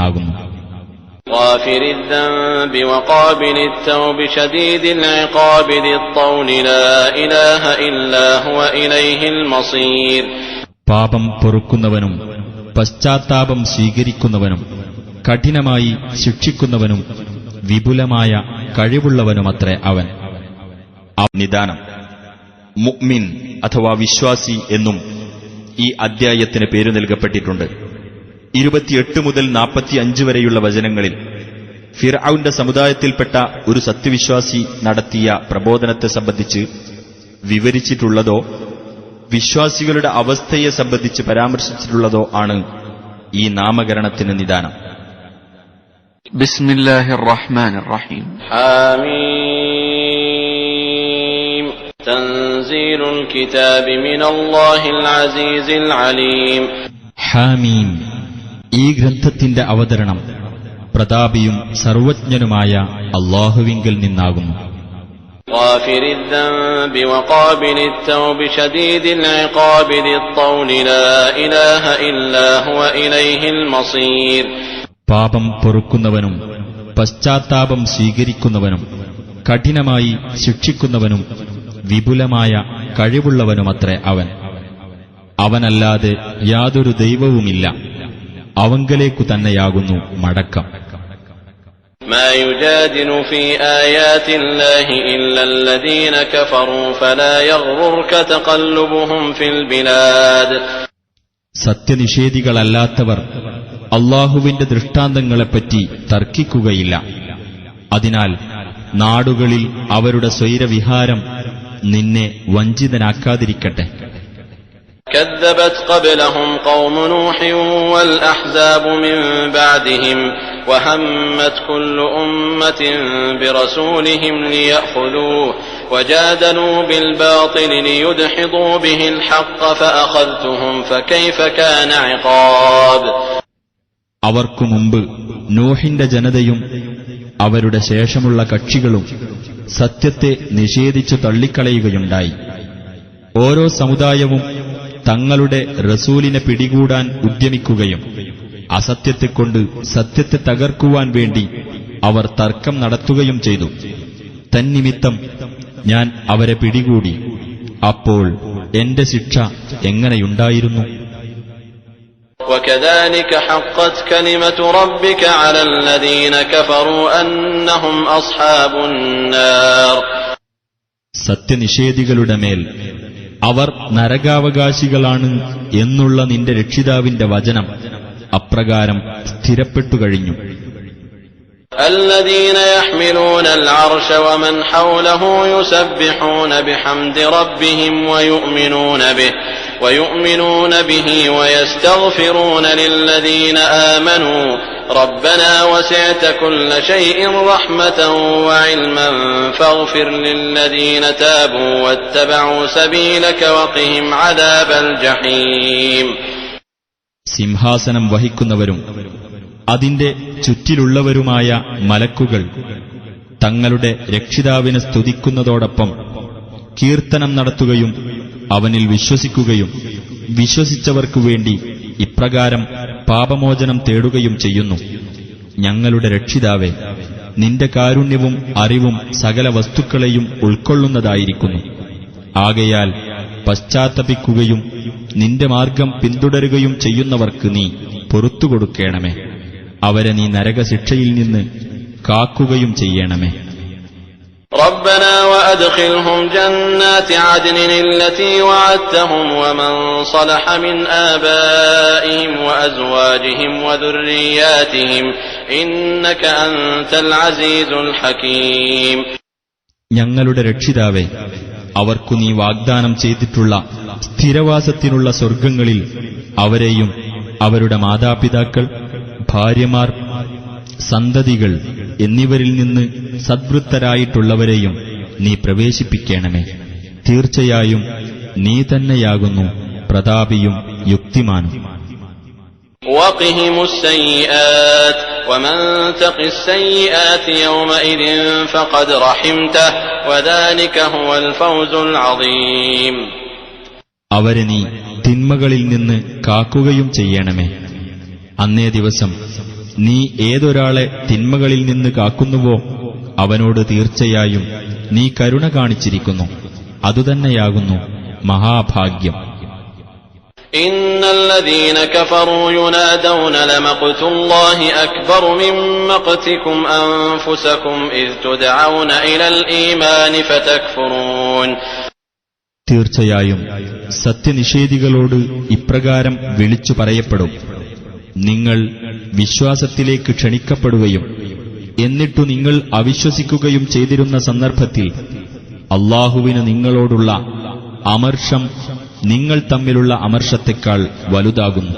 ആകുന്നു. غافر الذنب وقابل التوب شديد العقاب ذي الطول لا إله إلا هو إليه المصير. പാപം പൊറുക്കുന്നവനും പശ്ചാത്താപം സ്വീകരിക്കുന്നവനും കഠിനമായി ശിക്ഷിക്കുന്നവനും വിപുലമായ കഴിവുള്ളവനുമത്രേ അവൻ. നിദാനം മുഅ്മിൻ അഥവാ വിശ്വാസി എന്നും ഈ അദ്ധ്യായത്തിന് പേരു നൽകപ്പെട്ടിട്ടുണ്ട്. 28 മുതൽ 45 വരെയുള്ള വചനങ്ങളിൽ ഫിർഔന്റെ സമുദായത്തിൽപ്പെട്ട ഒരു സത്യവിശ്വാസി നടത്തിയ പ്രബോധനത്തെ സംബന്ധിച്ച് വിവരിച്ചിട്ടുള്ളതോ വിശ്വാസികളുടെ അവസ്ഥയെ സംബന്ധിച്ച് പരാമർശിച്ചിട്ടുള്ളതോ ആണ് ഈ നാമകരണത്തിന് നിദാനം. ബിസ്മില്ലാഹിർ റഹ്മാനിർ റഹീം. ഹാമീം തൻസീലുൽ കിതാബി മിനല്ലാഹിൽ അസീസിൽ അലീം. ഹാമീം, ഈ ഗ്രന്ഥത്തിന്റെ അവതരണം പ്രതാപിയും സർവജ്ഞനുമായ അല്ലാഹുവിങ്കൽ നിന്നാകുന്നു. غافر الذنب وقابل التوب شديد العقاب ذي الطول لا إله إلا هو إليه المصير. പാപം പൊറുക്കുന്നവനും പശ്ചാത്താപം സ്വീകരിക്കുന്നവനും കഠിനമായി ശിക്ഷിക്കുന്നവനും വിപുലമായ കഴിവുള്ളവനുമത്രേ അവൻ. അവനല്ലാതെ യാതൊരു ദൈവവുമില്ല, അവങ്കലേക്കു തന്നെയാകുന്നു മടക്കം. ما يجادل في آيات الله إلا الذين كفروا فلا يغررك تقلبهم في البلاد. സത്യനിഷേധികളല്ലാത്തവർ അല്ലാഹുവിന്റെ ദൃഷ്ടാന്തങ്ങളെപ്പറ്റി തർക്കിക്കുകയില്ല. അതിനാൽ നാടുകളിൽ അവരുടെ സ്വൈരവിഹാരം നിന്നെ വഞ്ചിതനാക്കാതിരിക്കട്ടെ. كذبت قبلهم قوم نوح والأحزاب من بعدهم وهمت كل أمة برسولهم ليأخذوه وجادلوا بالباطل ليدحضوا به الحق فأخذتهم فكيف كان عقاب. അവർക്കു മുമ്പ് നോഹിന്റെ ജനതയും അവരുടെ ശേഷമുള്ള കക്ഷികളും സത്യത്തെ നിഷേധിച്ചു തള്ളിക്കളയുകയുണ്ടായി. ഓരോ സമുദായവും തങ്ങളുടെ റസൂലിനെ പിടികൂടാൻ ഉദ്യമിക്കുകയും അസത്യത്തെക്കൊണ്ട് സത്യത്തെ തകർക്കുവാൻ വേണ്ടി അവർ തർക്കം നടത്തുകയും ചെയ്തു. തന്നിമിത്തം ഞാൻ അവരെ പിടികൂടി. അപ്പോൾ എന്റെ ശിക്ഷ എങ്ങനെയുണ്ടായിരുന്നു? وكذلك حقت كلمة ربك على الذين كفروا أنهم أصحاب النار. സത്യനിഷേധികളുടെ മേൽ അവർ നരകാവകാശികളാണ് എന്നുള്ള നിന്റെ രക്ഷിതാവിന്റെ വചനം അപ്രകാരം സ്ഥിരപ്പെട്ടുകഴിഞ്ഞു. الذين يحملون العرش ومن حوله يسبحون بحمد ربهم ويؤمنون به ويستغفرون للذين آمنوا ربنا وسعت كل شيء رحمة وعلما فاغفر للذين تابوا واتبعوا سبيلك وقهم عذاب الجحيم. സിംഹാസനം വഹിക്കുന്നവരും അതിന്റെ ചുറ്റിലുള്ളവരുമായ മലക്കുകൾ തങ്ങളുടെ രക്ഷിതാവിനെ സ്തുതിക്കുന്നതോടൊപ്പം കീർത്തനം നടത്തുകയും അവനിൽ വിശ്വസിക്കുകയും വിശ്വസിച്ചവർക്കു വേണ്ടി ഇപ്രകാരം പാപമോചനം തേടുകയും ചെയ്യുന്നു. ഞങ്ങളുടെ രക്ഷിതാവേ, നിന്റെ കാരുണ്യവും അറിവും സകല വസ്തുക്കളെയും ഉൾക്കൊള്ളുന്നതായിരിക്കുന്നു. ആകയാൽ പശ്ചാത്തപിക്കുകയും നിന്റെ മാർഗം പിന്തുടരുകയും ചെയ്യുന്നവർക്ക് നീ പൊറുത്തുകൊടുക്കേണമേ. അവരെ നീ നരകശിക്ഷയിൽ നിന്ന് കാക്കുകയും ചെയ്യണമേ. ربنا وأدخلهم جنات عدن التي وعدتهم ومن صلح من آبائهم وأزواجهم وذرياتهم إنك أنت العزيز الحكيم. ഞങ്ങളുടെ രക്ഷിതാവേ, അവർക്കു നീ വാഗ്ദാനം ചെയ്തിട്ടുള്ള സ്ഥിരവാസത്തിനുള്ള സ്വർഗങ്ങളിൽ അവരെയും അവരുടെ മാതാപിതാക്കൾ, ഭാര്യമാർ, സന്തതികൾ എന്നിവരിൽ നിന്ന് സദ്വൃത്തരായിട്ടുള്ളവരെയും നീ പ്രവേശിപ്പിക്കണമേ. തീർച്ചയായും നീ തന്നെയാകുന്നു പ്രതാപിയും യുക്തിമാനും. وقهم السيئات ومن تق السيئات يومئذ فقد رحمته وذلك هو الفوز العظيم. അവരെ നീ തിന്മകളിൽ നിന്ന് കാക്കുകയും ചെയ്യണമേ. അന്നേ ദിവസം നീ ഏതൊരാളെ തിന്മകളിൽ നിന്ന് കാക്കുന്നുവോ അവനോട് തീർച്ചയായും നീ കരുണ കാണിച്ചിരിക്കുന്നു. അതുതന്നെയാകുന്നു മഹാഭാഗ്യം. ഇന്നല്ലദീന കഫറൂ യുനാദൗന ലമഖ്തുല്ലാഹി അക്ബറു മിൻ മഖ്തികും അൻഫുസകും ഇദ് തുദഊന ഇലൽ ഈമാനി ഫതക്ഫുറൂൻ. തീർച്ചയായും സത്യനിഷേധികളോട് ഇപ്രകാരം വിളിച്ചു പറയപ്പെടും: നിങ്ങൾ വിശ്വാസത്തിലേക്ക് ക്ഷണിക്കപ്പെടുകയും എന്നിട്ടു നിങ്ങൾ അവിശ്വസിക്കുകയും ചെയ്തിരുന്ന സന്ദർഭത്തിൽ അല്ലാഹുവിന് നിങ്ങളോടുള്ള അമർഷം നിങ്ങൾ തമ്മിലുള്ള അമർഷത്തെക്കാൾ വലുതാകുന്നു.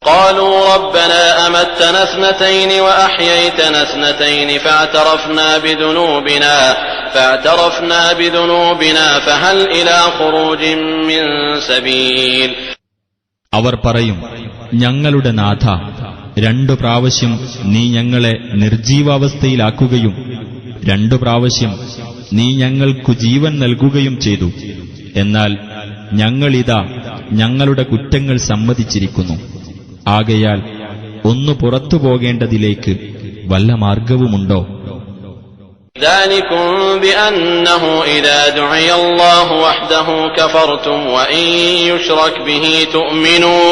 قالوا ربنا أمتنا اثنتين وأحييتنا اثنتين فاعترفنا بذنوبنا فهل إلى خروج من سبيل. അവർ പറയും, ഞങ്ങളുടെ നാഥ, 2 പ്രാവശ്യം നീ ഞങ്ങളെ നിർജീവാവസ്ഥയിലാക്കുകയും 2 പ്രാവശ്യം നീ ഞങ്ങൾക്കു ജീവൻ നൽകുകയും ചെയ്തു. എന്നാൽ ഞങ്ങളിതാ ഞങ്ങളുടെ കുറ്റങ്ങൾ സമ്മതിച്ചിരിക്കുന്നു. ആകയാൽ ഒന്ന് പുറത്തു പോകേണ്ടതിലേക്ക് വല്ല മാർഗവുമുണ്ടോ? ذلكم بأنه إذا دعي الله وحده كفرتم وإن يشرك به تؤمنوا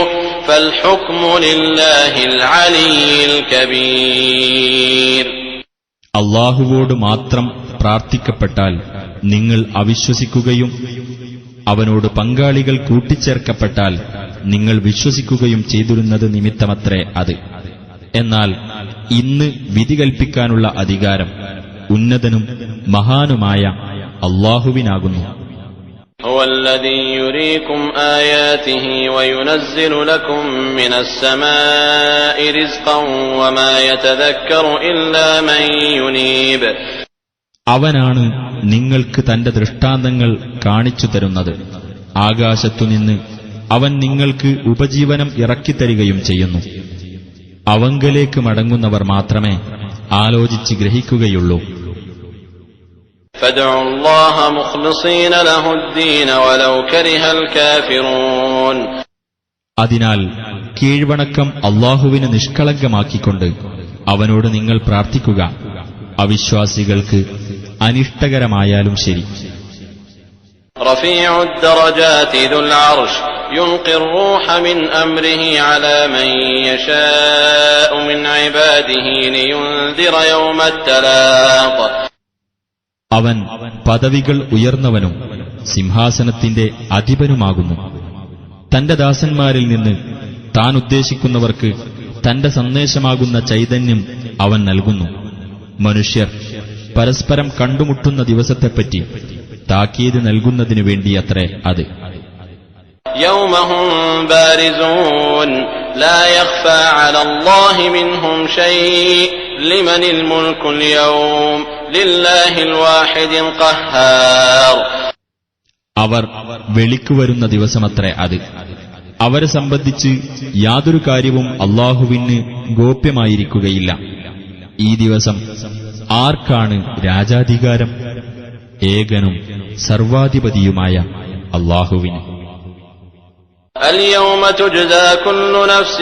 فالحكم لله العلي الكبير. അല്ലാഹുവോട് മാത്രം പ്രാർത്ഥിക്കപ്പെട്ടാൽ നിങ്ങൾ അവിശ്വസിക്കുകയും അവനോട് പങ്കാളികൾ കൂട്ടിച്ചേർക്കപ്പെട്ടാൽ നിങ്ങൾ വിശ്വസിക്കുകയും ചെയ്തിരുന്നത് നിമിത്തമത്രേ അത്. എന്നാൽ ഇന്ന് വിധി കൽപ്പിക്കാനുള്ള അധികാരം ഉന്നതനും മഹാനുമായ അല്ലാഹുവിനാകുന്നു. هو الذي يريكم آياته وينزل لكم من السماء رزقا وما يتذكر إلا من ينيب. അവനാണ് നിങ്ങൾക്ക് തന്റെ ദൃഷ്ടാന്തങ്ങൾ കാണിച്ചു തരുന്നത്. ആകാശത്തുനിന്ന് അവൻ നിങ്ങൾക്ക് ഉപജീവനം ഇറക്കിത്തരികയും ചെയ്യുന്നു. അവങ്കലേക്ക് മടങ്ങുന്നവർ മാത്രമേ ആലോചിച്ച് ഗ്രഹിക്കുകയുള്ളൂ. فادعوا الله مخلصين له الدين ولو كره الكافرون. അതിനാൽ കീഴ്വണക്കം അല്ലാഹുവിന് നിഷ്കളങ്കമാക്കിക്കൊണ്ട് അവനോട് നിങ്ങൾ പ്രാർത്ഥിക്കുക, അവിശ്വാസികൾക്ക് അനിഷ്ടകരമായാലും ശരി. رفيع الدرجات ذو العرش يلقي الروح من أمره على من يشاء من عباده لينذر يوم التلاق. അവൻ പദവികൾ ഉയർന്നവനും സിംഹാസനത്തിന്റെ അധിപനുമാകുന്നു. തന്റെ ദാസന്മാരിൽ നിന്ന് താൻ ഉദ്ദേശിക്കുന്നവർക്ക് തന്റെ സന്ദേശമാകുന്ന ചൈതന്യം അവൻ നൽകുന്നു. മനുഷ്യർ പരസ്പരം കണ്ടുമുട്ടുന്ന ദിവസത്തെപ്പറ്റി താക്കീത് നൽകുന്നതിനു വേണ്ടിയത്രേ അത്. يوم هم بارزون لا يخفى على الله منهم شيء لمن الملك اليوم لله الواحد القهار. അവർ വെളിക്കുവരുന്ന ദിവസമത്രേ അത്. അവരെ സംബന്ധിച്ച് യാതൊരു കാര്യവും അല്ലാഹുവിന് ഗോപ്യമായിരിക്കുകയില്ല. ഈ ദിവസം ആർക്കാണ് രാജാധികാരം? ഏകനും സർവാധിപതിയുമായ അല്ലാഹുവിന്. اليوم تجزى كل نفس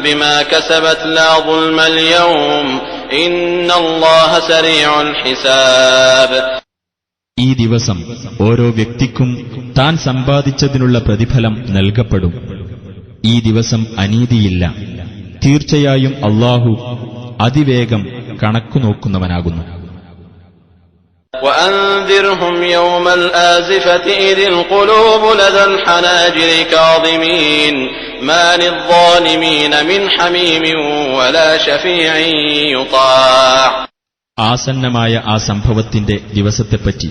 بما كسبت لا ظلم اليوم إن الله سريع الحساب. ഈ ദിവസം ഓരോ വ്യക്തിക്കും താൻ സമ്പാദിച്ചതിനുള്ള പ്രതിഫലം നൽകപ്പെടും. ഈ ദിവസം അനീതിയില്ല. തീർച്ചയായും അല്ലാഹു അതിവേഗം കണക്കു നോക്കുന്നവനാകുന്നു. وأنذرهم يوم الآزفة إذ القلوب لدى الحناجر كاظمين ما للظالمين من حميم ولا شفيع يطاع. ആസന്നമായ ആ സംഭവത്തിന്റെ ദിവസത്തെപ്പറ്റി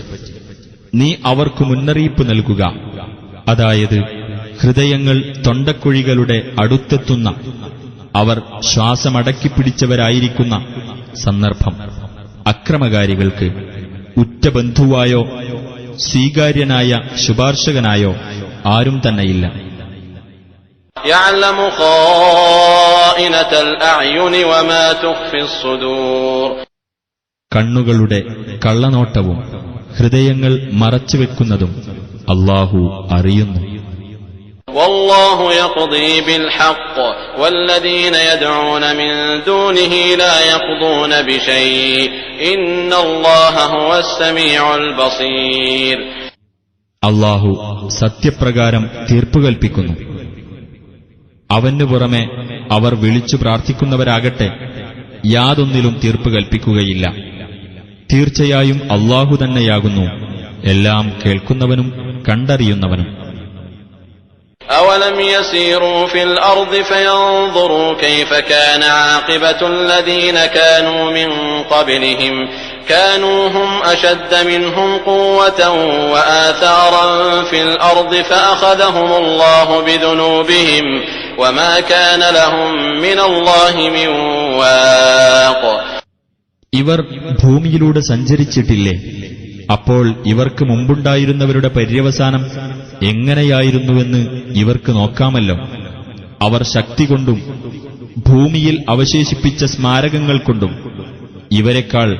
നീ അവർക്ക് മുന്നറിയിപ്പ് നൽകുക. അതായത് ഹൃദയങ്ങൾ തൊണ്ടക്കുഴികളുടെ അടുത്തെത്തുന്ന, അവർ ശ്വാസമടക്കിപ്പിടിച്ചവരായിരിക്കുന്ന സന്ദർഭം. അക്രമകാരികൾക്ക് ഉറ്റ ബന്ധുവായോ സ്വീകാര്യനായ ശുപാർശകനായോ ആരും തന്നെയില്ല. يعلم خائنة الأعين وما تخفي الصدور. കണ്ണുകളുടെ കള്ളനോട്ടവും ഹൃദയങ്ങൾ മറച്ചുവെക്കുന്നതും അല്ലാഹു അറിയുന്നു. والله يقضي بالحق والذين يدعون من دونه لا يقضون بشيء إن الله هو السميع البصير. അല്ലാഹു സത്യപ്രകാരം തീർപ്പ് കൽപ്പിക്കുന്നു. അവനു പുറമെ അവർ വിളിച്ചു പ്രാർത്ഥിക്കുന്നവരാകട്ടെ യാതൊന്നിലും തീർപ്പ് കൽപ്പിക്കുകയില്ല. തീർച്ചയായും അല്ലാഹു തന്നെയാകുന്നു എല്ലാം കേൾക്കുന്നവനും കണ്ടറിയുന്നവനും. أولم يسيروا في الأرض فينظروا كيف كان عاقبة الذين كانوا من قبلهم كانوا هم أشد منهم قوة وآثارا في الأرض فأخذهم الله بذنوبهم وما كان لهم من الله من واق. ഇവർ ഭൂമിയിലൂടെ സഞ്ചരിച്ചിട്ടില്ലേ? അപ്പോൾ ഇവർക്ക് മുമ്പുണ്ടായിരുന്നവരുടെ പര്യവസാനം എങ്ങനെയായിരുന്നുവെന്ന് ഇവർക്ക് നോക്കാമല്ലോ. അവർ ശക്തി കൊണ്ടും ഭൂമിയിൽ അവശേഷിപ്പിച്ച സ്മാരകങ്ങൾ കൊണ്ടും ഇവരെക്കാൾ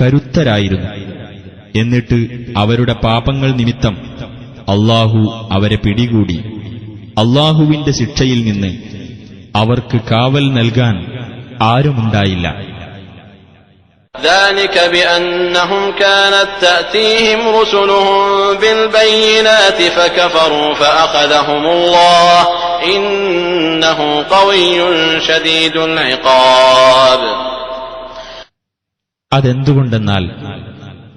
കരുത്തരായിരുന്നു. എന്നിട്ട് അവരുടെ പാപങ്ങൾ നിമിത്തം അല്ലാഹു അവരെ പിടികൂടി. അല്ലാഹുവിന്റെ ശിക്ഷയിൽ നിന്ന് അവർക്ക് കാവൽ നൽകാൻ ആരുമുണ്ടായില്ല. ذلك بأنهم كانت تأتيهم رسلهم بالبينات فكفروا فأخذهم الله إنه قوي شديد العقاب. അതെന്തുകൊണ്ടെന്നാൽ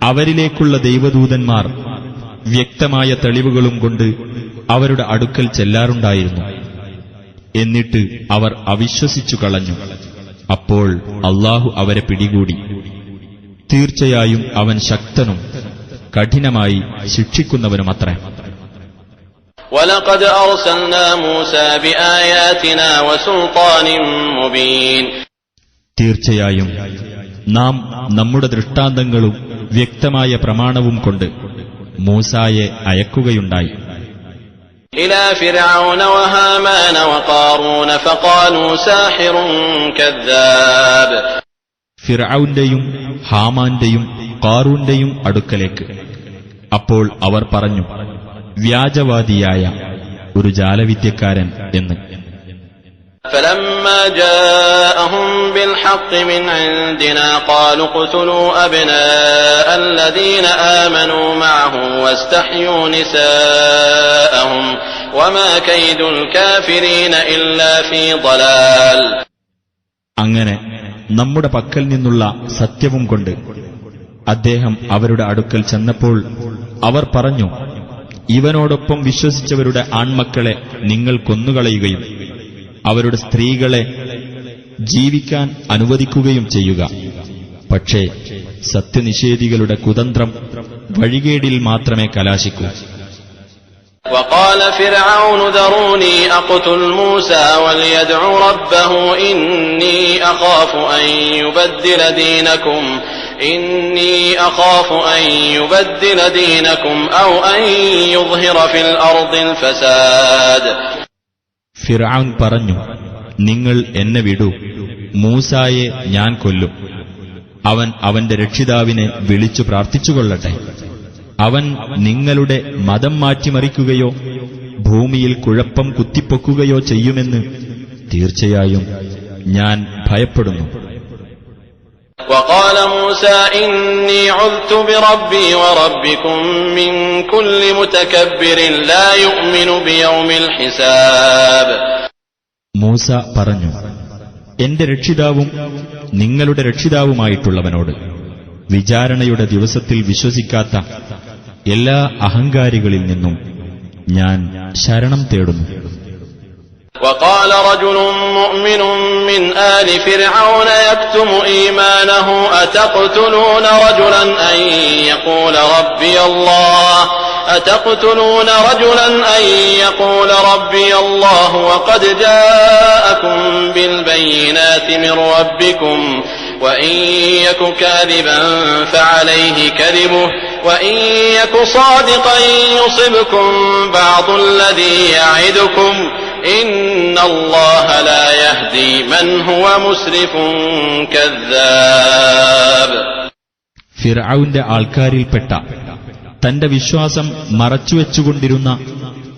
അവരിലേക്കുള്ള ദൈവദൂതന്മാർ വ്യക്തമായ തെളിവുകളും കൊണ്ട് അവരുടെ അടുക്കൽ ചെല്ലാറുണ്ടായിരുന്നു. എന്നിട്ട് അവർ അവിശ്വസിച്ചു കളഞ്ഞു. അപ്പോൾ അല്ലാഹു അവരെ പിടികൂടി. തീർച്ചയായും അവൻ ശക്തനും കഠിനമായി ശിക്ഷിക്കുന്നവനുമത്രേ. وَلَقَدْ أَرْسَلْنَا مُوسَى بِآيَاتِنَا وَسُلْطَانٍ مُبِينٍ. തീർച്ചയായും നാം നമ്മുടെ ദൃഷ്ടാന്തങ്ങളും വ്യക്തമായ പ്രമാണവും കൊണ്ട് മൂസായെ അയക്കുകയുണ്ടായി. إلى فرعون وهامان وقارون فقالوا ساحر كذاب. ഫിർഔന്റെയും ഹാമാന്റെയും ഖാറൂന്റെയും അടുക്കലേക്ക്. അപ്പോൾ അവർ പറഞ്ഞു, വ്യാജവാദിയായ ഒരു ജാലവിദ്യക്കാരൻ എന്ന്. فلما جاءهم بالحق من عندنا قالوا اقتلوا أبناء الذين آمنوا معه واستحيوا نساءهم وما كيد الكافرين إلا في ضلال. അങ്ങനെ നമ്മുടെ പക്കൽ നിന്നുള്ള സത്യവും കൊണ്ട് അദ്ദേഹം അവരുടെ അടുക്കൽ ചെന്നപ്പോൾ അവർ പറഞ്ഞു, ഇവനോടൊപ്പം വിശ്വസിച്ചവരുടെ ആൺമക്കളെ നിങ്ങൾ കൊന്നുകളയുകയും അവരുടെ സ്ത്രീകളെ ജീവിക്കാൻ അനുവദിക്കുകയും ചെയ്യുക. പക്ഷേ സത്യനിഷേധികളുടെ കുതന്ത്രം വഴികേടിൽ മാത്രമേ കലാശിക്കൂ. وقال فرعون ذروني أقتل موسى وليدع ربه إني أخاف أن يبدل دينكم أو أن يظهر في الأرض الفساد. ഫിർഔൻ പറഞ്ഞു, നിങ്ങൾ എന്നെ വിടൂ, മൂസായെ ഞാൻ കൊല്ലും. അവൻ അവന്റെ രക്ഷിതാവിനെ വിളിച്ചു പ്രാർത്ഥിച്ചുകൊള്ളട്ടെ. അവൻ നിങ്ങളുടെ മതം മാറ്റിമറിക്കുകയോ ഭൂമിയിൽ കുഴപ്പം കുത്തിപ്പൊക്കുകയോ ചെയ്യുമെന്ന് തീർച്ചയായും ഞാൻ ഭയപ്പെടുന്നു. وقال موسى إني عذت بربي وربكم من كل متكبر لا يؤمن بيوم الحساب. മൂസ പറഞ്ഞു, എന്റെ രക്ഷിതാവും നിങ്ങളുടെ രക്ഷിതാവുമായിട്ടുള്ളവനോട് വിചാരണയുടെ ദിവസത്തിൽ വിശ്വസിക്കാത്ത എല്ലാ അഹങ്കാരികളിൽ നിന്നും ഞാൻ ശരണം തേടുന്നു. وقال رجل مؤمن من آل فرعون يكتم إيمانه أتقتلون رجلا أن يقول ربي الله وقد جاءكم بالبينات من ربكم وإن يك كاذبا فعليه كذبه وإن يك صادقا يصبكم بعض الذي يعدكم إن الله لا يهدي من هو مسرف كذاب. ഫിർഔന്റെ ആൾക്കാരിൽപ്പെട്ട തന്റെ വിശ്വാസം മറച്ചുവെച്ചുകൊണ്ടിരുന്ന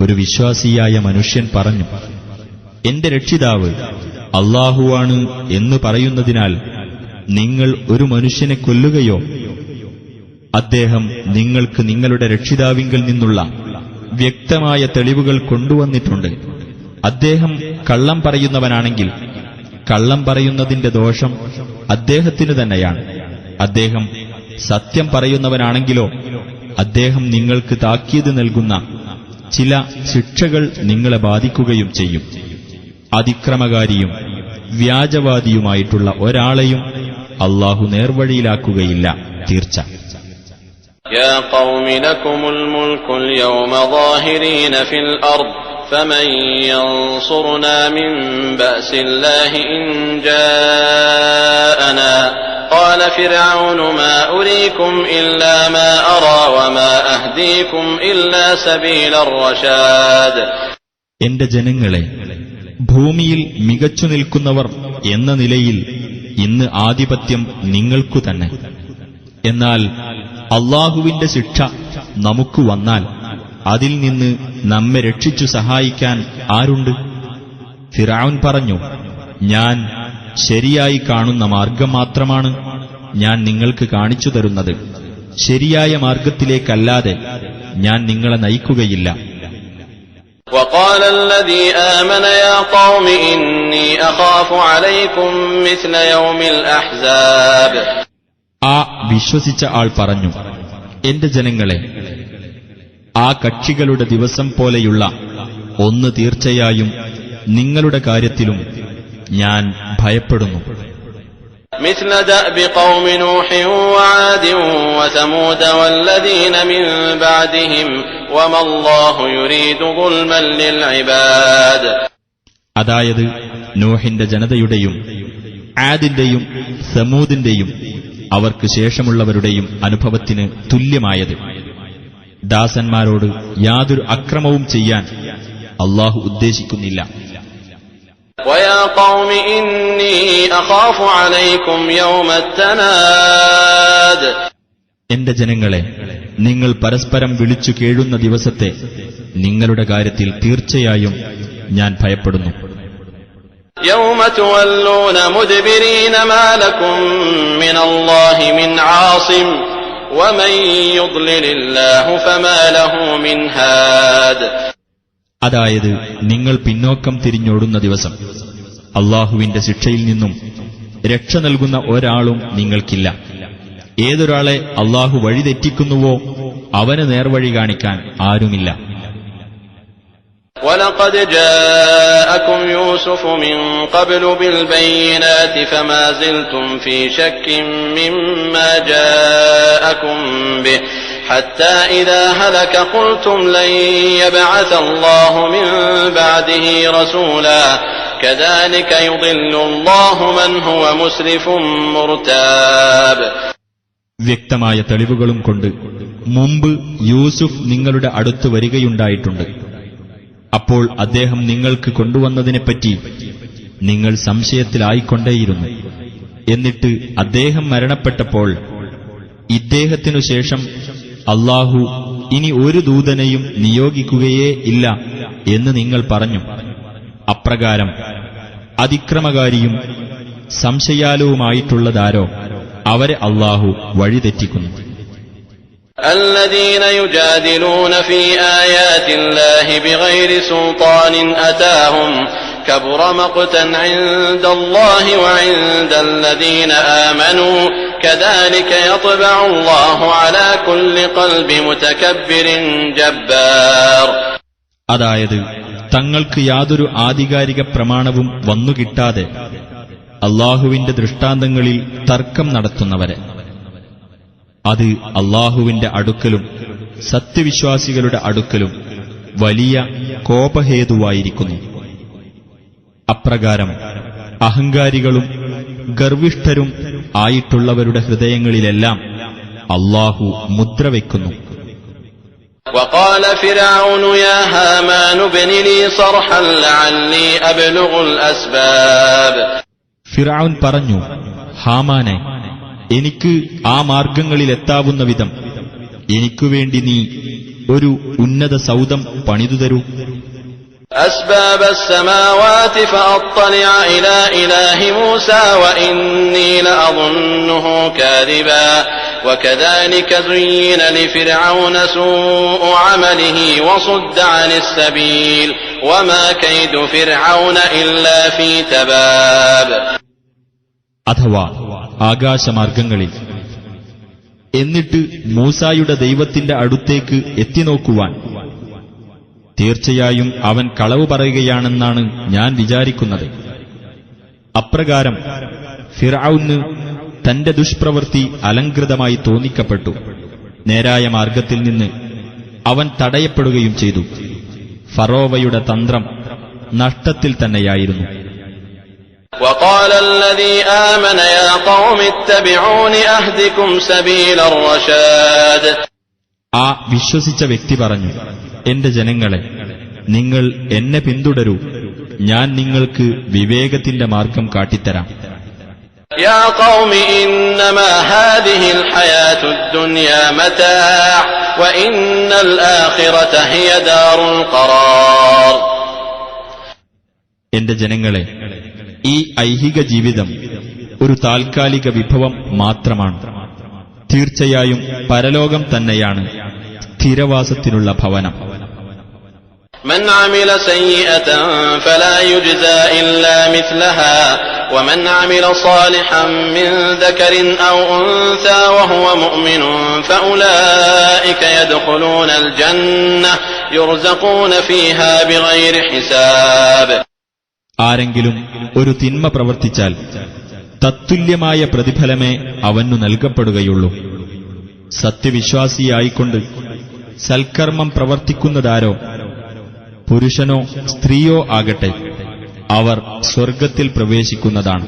ഒരു വിശ്വാസിയായ മനുഷ്യൻ പറഞ്ഞു, എന്റെ രക്ഷിതാവ് അല്ലാഹുവാണ് എന്ന് പറയുന്നതിനാൽ നിങ്ങൾ ഒരു മനുഷ്യനെ കൊല്ലുകയോ? അദ്ദേഹം നിങ്ങൾക്ക് നിങ്ങളുടെ രക്ഷിതാവിങ്കിൽ നിന്നുള്ള വ്യക്തമായ തെളിവുകൾ കൊണ്ടുവന്നിട്ടുണ്ട്. അദ്ദേഹം കള്ളം പറയുന്നവനാണെങ്കിൽ കള്ളം പറയുന്നതിന്റെ ദോഷം അദ്ദേഹത്തിനു തന്നെയാണ്. അദ്ദേഹം സത്യം പറയുന്നവനാണെങ്കിലോ അദ്ദേഹം നിങ്ങൾക്ക് താക്കീത് നൽകുന്ന ചില ശിക്ഷകൾ നിങ്ങളെ ബാധിക്കുകയും ചെയ്യും. അതിക്രമകാരിയും വ്യാജവാദിയുമായിട്ടുള്ള ഒരാളെയും അല്ലാഹു നേർവഴിയിലാക്കുകയില്ല, തീർച്ച. يا قوم لكم الملك اليوم ظاهرين في الأرض فمن ينصرنا من بأس الله إن جاءنا قال فرعون ما أريكم إلا ما أرى وما أهديكم إلا سبيل الرشاد. എന്റെ ജനങ്ങളെ, ഭൂമിയിൽ മികച്ചു നിൽക്കുന്നവർ എന്ന നിലയിൽ ഇന്ന് ആധിപത്യം നിങ്ങൾക്കു തന്നെ. എന്നാൽ അല്ലാഹുവിന്റെ ശിക്ഷ നമുക്ക് വന്നാൽ അതിൽ നിന്ന് നമ്മെ രക്ഷിച്ചു സഹായിക്കാൻ ആരുണ്ട്? ഫിർഔൻ പറഞ്ഞു, ഞാൻ ശരിയായി കാണുന്ന മാർഗം മാത്രമാണ് ഞാൻ നിങ്ങൾക്ക് കാണിച്ചു തരുന്നത്. ശരിയായ മാർഗത്തിലേക്കല്ലാതെ ഞാൻ നിങ്ങളെ നയിക്കുകയില്ല. وقال الذي آمن يا قوم إني أخاف عليكم مثل يوم الأحزاب. ആ വിശ്വസിച്ച ആൾ പറഞ്ഞു, എന്റെ ജനങ്ങളെ, ആ കക്ഷികളുടെ ദിവസം പോലെയുള്ള ഒന്ന് തീർച്ചയായും നിങ്ങളുടെ കാര്യത്തിലും ഞാൻ ഭയപ്പെടുന്നു. مثل دأب قوم نوح وعاد وثمود والذين من بعدهم وما الله يريد ظلما للعباد. അതായത് നോഹിന്റെ ജനതയുടെയും ആദിന്റെയും സമൂദിന്റെയും അവർക്ക് ശേഷമുള്ളവരുടെയും അനുഭവത്തിന് തുല്യമായത്. ദാസന്മാരോട് യാതൊരു അക്രമവും ചെയ്യാൻ അല്ലാഹു ഉദ്ദേശിക്കുന്നില്ല. ويا قوم إني أخاف عليكم يوم التناد. എന്റെ ജനങ്ങളെ, നിങ്ങൾ പരസ്പരം വിളിച്ചു കേഴുന്ന ദിവസത്തെ നിങ്ങളുടെ കാര്യത്തിൽ തീർച്ചയായും ഞാൻ ഭയപ്പെടുന്നു. يوم تولون مدبرين ما لكم من الله من عاصم ومن يضلل الله فما له من هاد. അതായത് നിങ്ങൾ പിന്നോക്കം തിരിഞ്ഞോടുന്ന ദിവസം അല്ലാഹുവിന്റെ ശിക്ഷയിൽ നിന്നും രക്ഷ നൽകുന്ന ഒരാളും നിങ്ങൾക്കില്ല. ഏതൊരാളെ അല്ലാഹു വഴിതെറ്റിക്കുന്നുവോ അവന് നേർവഴി കാണിക്കാൻ ആരുമില്ല. وَلَقَدْ جَاءَكُمْ يُوسُفُ مِنْ قَبْلُ بِالْبَيِّنَاتِ فَمَا زِلْتُمْ فِي شَكٍّ مِّمَّا جَاءَكُمْ بِهِ حَتَّى إِذَا هَلَكَ قُلْتُمْ لَنْ يَبْعَثَ اللَّهُ مِنْ بَعْدِهِ رَسُولًا كَذَلِكَ يُضِلُّ اللَّهُ مَنْ هُوَ مُسْرِفٌ مُرْتَابٌ. വ്യക്തമായ തെളിവുകളും കൊണ്ട് മുമ്പ് യൂസുഫ് നിങ്ങളുടെ അടുത്ത് വരികയുണ്ടായിട്ടുണ്ട്. അപ്പോൾ അദ്ദേഹം നിങ്ങൾക്ക് കൊണ്ടുവന്നതിനെപ്പറ്റി നിങ്ങൾ സംശയത്തിലായിക്കൊണ്ടേയിരുന്നു. എന്നിട്ട് അദ്ദേഹം മരണപ്പെട്ടപ്പോൾ ഇദ്ദേഹത്തിനു ശേഷം അല്ലാഹു ഇനി ഒരു ദൂതനെയും നിയോഗിക്കുകയേ ഇല്ല എന്ന് നിങ്ങൾ പറഞ്ഞു. അപ്രകാരം അതിക്രമകാരിയും സംശയാലുവുമായിട്ടുള്ളതാരോ അവരെ അല്ലാഹു വഴിതെറ്റിക്കുന്നു. الذين يجادلون في آيات الله بغير سلطان أتاهم كبر مقتا عند الله وعند الذين آمنوا كذلك يطبع الله على كل قلب متكبر جبار. അതായത് തങ്ങൾക്ക് യാതൊരു ആധികാരിക പ്രമാണവും വന്നുകിട്ടാതെ അല്ലാഹുവിന്റെ ദൃഷ്ടാന്തങ്ങളിൽ തർക്കം നടത്തുന്നവരെ അത് അല്ലാഹുവിന്റെ അടുക്കലും സത്യവിശ്വാസികളുടെ അടുക്കലും വലിയ കോപഹേതുവായിരിക്കുന്നു. അപ്രകാരം അഹങ്കാരികളും ഗർവിഷ്ഠരും ആയിട്ടുള്ളവരുടെ ഹൃദയങ്ങളിലെല്ലാം അല്ലാഹു മുദ്രവെക്കുന്നു. وقال فرعون يا هامان ابن لي صرحا لعلي أبلغ الأسباب. ഫിർഔൻ പറഞ്ഞു, ഹാമാനെ, എനിക്ക് ആ മാർഗങ്ങളിലെത്താവുന്ന വിധം എനിക്കുവേണ്ടി നീ ഒരു ഉന്നത സൗധം പണിതുതരൂ. أسباب السماوات فأطلع إلى إله موسى وإني لأظنه كاذبا وكذلك زين لفرعون سوء عمله وصد عن السبيل وما كيد فرعون إلا في تباب. അഥവാ ആകാശമാർഗങ്ങളിൽ എന്നിട്ട് മൂസായുടെ ദൈവത്തിന്റെ അടുത്തേക്ക് എത്തിനോക്കുവാൻ. തീർച്ചയായും അവൻ കളവ് പറയുകയാണെന്നാണ് ഞാൻ വിചാരിക്കുന്നത്. അപ്രകാരം ഫിർഔന് തന്റെ ദുഷ്പ്രവൃത്തി അലങ്കൃതമായി തോന്നിക്കപ്പെട്ടു. നേരായ മാർഗത്തിൽ നിന്ന് അവൻ തടയപ്പെടുകയും ചെയ്തു. ഫറോവയുടെ തന്ത്രം നഷ്ടത്തിൽ തന്നെയായിരുന്നു. وقال الذي آمن يا قوم اتبعون أهدكم سبيل الرشاد. ആ വിശ്വസിച്ച വ്യക്തി പറഞ്ഞു, എന്റെ ജനങ്ങളെ, നിങ്ങൾ എന്നെ പിന്തുടരൂ, ഞാൻ നിങ്ങൾക്ക് വിവേകത്തിന്റെ മാർഗം കാട്ടിത്തരാം. يا قوم إنما هذه الحياة الدنيا متاع وإن الآخرة هي دار القرار. എന്റെ ജനങ്ങളെ, ഈ ഐഹിക ജീവിതം ഒരു താൽക്കാലിക വിഭവം മാത്രമാണ്. തീർച്ചയായും പരലോകം തന്നെയാണ് സ്ഥിരവാസത്തിനുള്ള ഭവനം. من عمل سيئة فلا يجزى إلا مثلها ومن عمل صالحا من ذكر أو أنثى وهو مؤمن فأولئك يدخلون الجنة يرزقون فيها بغير حساب. ആരെങ്കിലും ഒരു തിന്മ പ്രവർത്തിച്ചാൽ തത്തുല്യമായ പ്രതിഫലമേ അവനു നൽകപ്പെടുകയുള്ളൂ. സത്യവിശ്വാസിയായിക്കൊണ്ട് സൽക്കർമ്മം പ്രവർത്തിക്കുന്നതാരോ, പുരുഷനോ സ്ത്രീയോ ആകട്ടെ, അവർ സ്വർഗത്തിൽ പ്രവേശിക്കുന്നതാണ്.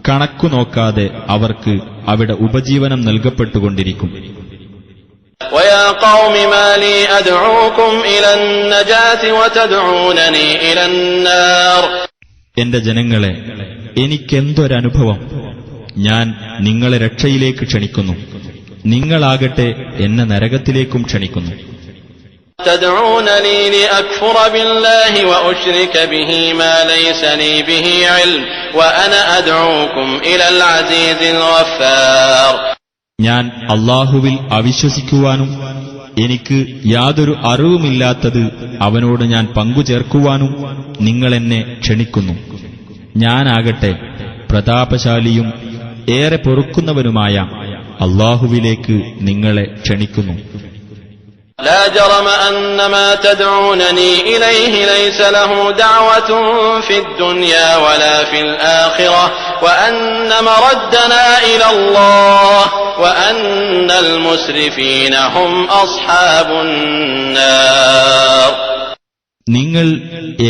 കണക്കു നോക്കാതെ അവർക്ക് അവിടെ ഉപജീവനം നൽകപ്പെട്ടുകൊണ്ടിരിക്കും. ويا قوم ما لي أدعوكم إلى النجاة وتدعونني إلى النار. എന്റെ ജനങ്ങളെ, എനിക്കെന്തൊരനുഭവം! ഞാൻ നിങ്ങളെ രക്ഷയിലേക്ക് ക്ഷണിക്കുന്നു, നിങ്ങളാകട്ടെ എന്നെ നരകത്തിലേക്കും ക്ഷണിക്കുന്നു. تدعونني لأكفر بالله وأشرك به ما ليس لي به علم وأنا أدعوكم إلى العزيز الغفار. ഞാൻ അല്ലാഹുവിൽ അവിശ്വസിക്കുവാനും എനിക്ക് യാതൊരു അറിവുമില്ലാത്തത് അവനോട് ഞാൻ പങ്കുചേർക്കുവാനും നിങ്ങളെന്നെ ക്ഷണിക്കുന്നു. ഞാനാകട്ടെ പ്രതാപശാലിയും ഏറെ പൊറുക്കുന്നവനുമായ അല്ലാഹുവിലേക്ക് നിങ്ങളെ ക്ഷണിക്കുന്നു. لا جرم أن ما تدعونني إليه ليس له دعوة في الدنيا ولا في الآخرة وأن مردنا إلى الله وأن المسرفين هم أصحاب النار. നിങ്ങൾ